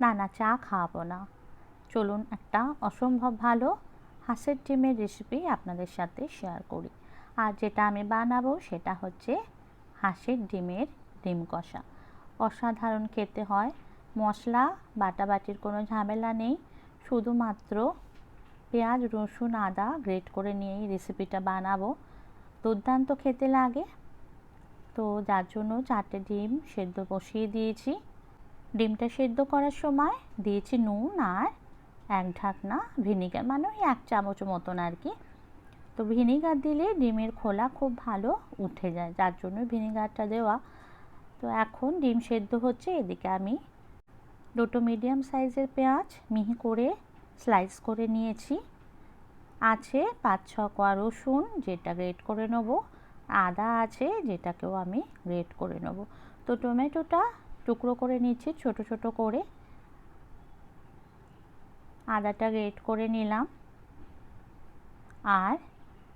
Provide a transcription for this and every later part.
না চা খাওয়াবো না। চলুন একটা অসম্ভব ভালো হাঁসের ডিমের রেসিপি আপনাদের সাথে শেয়ার করি। আর যেটা আমি বানাবো সেটা হচ্ছে হাঁসের ডিমের ডিম কষা। অসাধারণ খেতে হয়। মশলা বাটাবাটির কোনো ঝামেলা নেই, শুধুমাত্র পেঁয়াজ রসুন আদা গ্রেট করে নিয়েই রেসিপিটা বানাবো। দুর্দান্ত খেতে লাগে। তো যার জন্য 4টে ডিম সেদ্ধ বসিয়ে দিয়েছি। ডিমটা সেদ্ধ করার সময় দিয়েছি নুন আর 1 ঢাকনা ভিনিগার, মানে ওই 1 চামচ মতন আর কি। তো ভিনিগার দিলে ডিমের খোলা খুব ভালো উঠে যায়, যার জন্য ভিনিগারটা দেওয়া। তো এখন ডিম সেদ্ধ হচ্ছে, এদিকে আমি দুটো মিডিয়াম সাইজের পেঁয়াজ মিহি করে স্লাইস করে নিয়েছি। আছে 5-6 কোয়া রসুন, যেটা গ্রেট করে নেব। আদা আছে, যেটাকেও আমি গ্রেট করে নেব। তো টমেটোটা টুকরো করে নিচ্ছি ছোট ছোট করে। আদাটা গ্রেট করে নিলাম, আর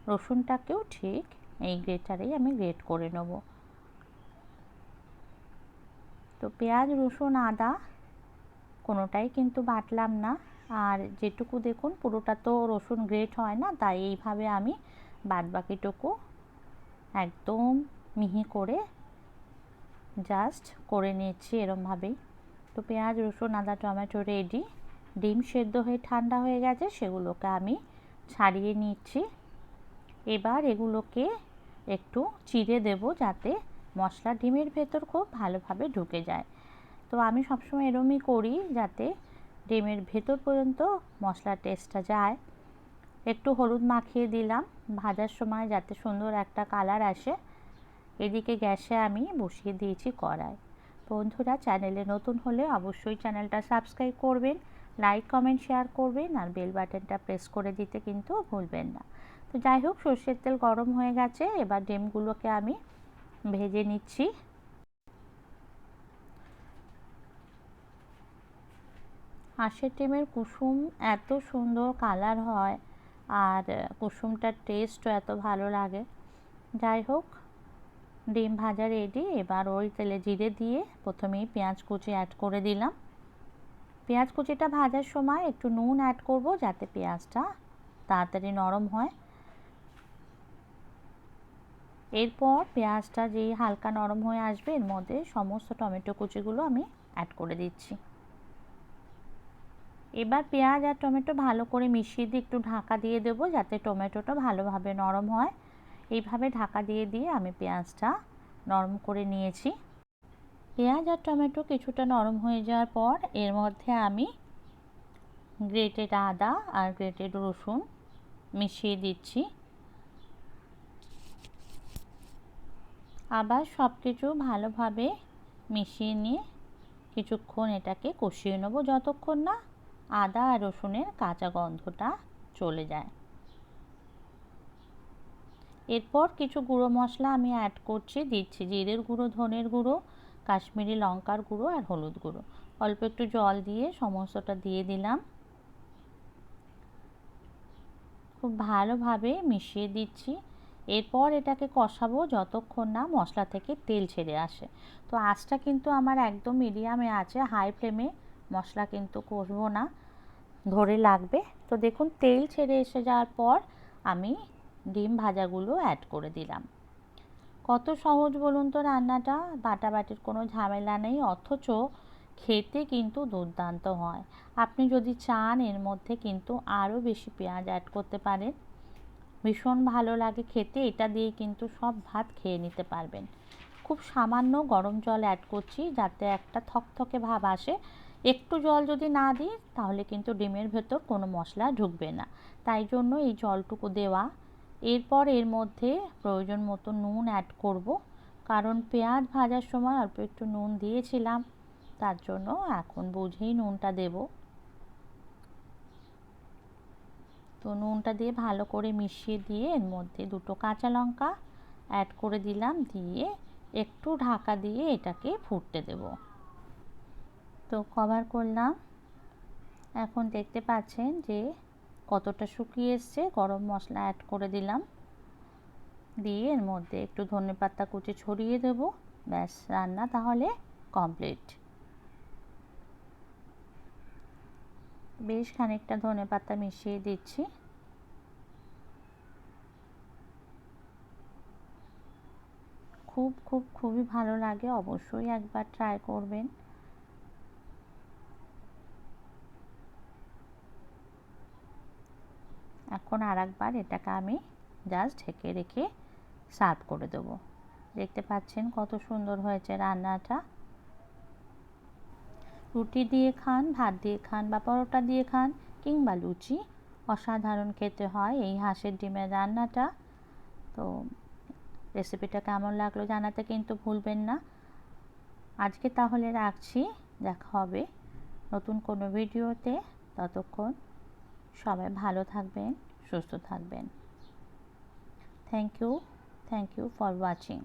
রসুনটাকেও ঠিক এই গ্রেটারেই আমি গ্রেট করে নেব। তো পেঁয়াজ রসুন আদা কোনোটাই কিন্তু বাটলাম না। আর যেটুকু দেখুন পুরোটা তো রসুন গ্রেট হয় না, তাই এইভাবে আমি বাদবাকিটুকু একদম মিহি করে জাস্ট করে নিচ্ছি এরমভাবেই। তো পেঁয়াজ রসুন আদা টমেটো রেডি। ডিম সেদ্ধ হয়ে ঠান্ডা হয়ে গেছে, সেগুলোকে আমি ছাড়িয়ে নিচ্ছি। এবার এগুলোকে একটু চিড়ে দেব, যাতে মশলা ডিমের ভেতর খুব ভালোভাবে ঢুকে যায়। তো আমি সবসময় এরমই করি, যাতে ডিমের ভেতর পর্যন্ত মশলার টেস্টটা যায়। একটু হলুদ মাখিয়ে দিলাম ভাজার সময়, যাতে সুন্দর একটা কালার আসে। এদিকে গ্যাসে আমি বসিয়ে দিয়েছি কড়াই। বন্ধুরা, চ্যানেলে নতুন হলে অবশ্যই চ্যানেলটা সাবস্ক্রাইব করবেন, লাইক কমেন্ট শেয়ার করবেন, আর বেল বাটনটা প্রেস করে দিতে কিন্তু ভুলবেন না। তো যাই হোক, সর্ষের তেল গরম হয়ে গেছে, এবার ডিমগুলোকে আমি ভেজে নিচ্ছি। হাঁসের ডিমের কুসুম এত সুন্দর কালার হয়, আর কুসুমটার টেস্টও এত ভালো লাগে। যাই হোক, ডিম ভাজা রেডি। এবার ওই তেলে জিরে দিয়ে প্রথমেই পেঁয়াজ কুচি অ্যাড করে দিলাম। পেঁয়াজ কুচিটা ভাজার সময় একটু নুন অ্যাড করব, যাতে পেঁয়াজটা তাড়াতাড়ি নরম হয়। এরপর পেঁয়াজটা যেই হালকা নরম হয়ে আসবে, এর মধ্যে সমস্ত টমেটো কুচিগুলো আমি অ্যাড করে দিচ্ছি। এবার পেঁয়াজ আর টমেটো ভালো করে মিশিয়ে দিয়ে একটু ঢাকা দিয়ে দেবো, যাতে টমেটোটা ভালোভাবে নরম হয়। এইভাবে ঢাকা দিয়ে দিয়ে আমি পেঁয়াজটা নরম করে নিয়েছি। পেঁয়াজ আর টমেটো কিছুটা নরম হয়ে যাওয়ার পর এর মধ্যে আমি গ্রেটেড আদা আর গ্রেটেড রসুন মিশিয়ে দিচ্ছি। আবার সব কিছু ভালোভাবে মিশিয়ে নিয়ে কিছুক্ষণ এটাকে কষিয়ে নেব, যতক্ষণ না আদা আর রসুনের কাঁচা গন্ধটা চলে যায়। এরপর কিছু গুঁড়ো মশলা আমি অ্যাড করছি, দিচ্ছি জিরের গুঁড়ো, ধনের গুঁড়ো, কাশ্মীরি লঙ্কার গুঁড়ো আর হলুদ গুঁড়ো। অল্প একটু জল দিয়ে সমস্তটা দিয়ে দিলাম। খুব ভালোভাবে মিশিয়ে দিচ্ছি। এরপর এটাকে কষাবো যতক্ষণ না মশলা থেকে তেল ছেড়ে আসে। তো আঁচটা কিন্তু আমার একদম মিডিয়ামে আছে, হাই ফ্লেমে মশলা কিন্তু কষবো না, ধরে লাগবে। তো দেখুন তেল ছেড়ে এসে যাওয়ার পর আমি ডিম ভাজাগুলো অ্যাড করে দিলাম। কত সহজ বলুন তো রান্নাটা, বাটাবাটির কোনো ঝামেলা নেই, অথচ খেতে কিন্তু দুর্দান্ত হয়। আপনি যদি চান এর মধ্যে কিন্তু আরও বেশি পেঁয়াজ অ্যাড করতে পারেন, ভীষণ ভালো লাগে খেতে। এটা দিয়ে কিন্তু সব ভাত খেয়ে নিতে পারবেন। খুব সামান্য গরম জল অ্যাড করছি, যাতে একটা থকথকে ভাব আসে। একটু জল যদি না দিই তাহলে কিন্তু ডিমের ভেতর কোনো মশলা ঢুকবে না, তাই জন্য এই জলটুকু দেওয়া। এরপর এর মধ্যে প্রয়োজন মতো নুন অ্যাড করব, কারণ পেঁয়াজ ভাজার সময় অল্প একটু নুন দিয়েছিলাম, তার জন্য এখন বুঝেই নুনটা দেব। তো নুনটা দিয়ে ভালো করে মিশিয়ে দিয়ে এর মধ্যে দুটো কাঁচা লঙ্কা অ্যাড করে দিলাম, দিয়ে একটু ঢাকা দিয়ে এটাকে ফুটতে দেব। তো কভার করলাম। এখন দেখতে পাচ্ছেন যে কতটা শুকিয়ে এসছে। গরম মশলা অ্যাড করে দিলাম, দিয়ে এর মধ্যে একটু ধনেপাতা কুচি ছড়িয়ে দেব। ব্যাস, রান্না তাহলে কমপ্লিট। বেশ খানিকটা ধনেপাতা মিশিয়ে দিচ্ছি। খুবই ভালো লাগে, অবশ্যই একবার ট্রাই করবেন। এখন আরেকবার এটাকে আমি জাস্ট ঢেকে রেখে সার্ভ করে দেবো। দেখতে পাচ্ছেন কত সুন্দর হয়েছে রান্নাটা। রুটি দিয়ে খান, ভাত দিয়ে খান বা পরোটা দিয়ে খান কিংবা লুচি, অসাধারণ খেতে হয় এই হাঁসের ডিমের রান্নাটা। তো রেসিপিটা কেমন লাগলো জানাতে কিন্তু ভুলবেন না। আজকে তাহলে রাখছি, দেখা হবে নতুন কোনো ভিডিওতে। ততক্ষণ সবাই ভালো থাকবেন, সুস্থ থাকবেন। Thank you for watching.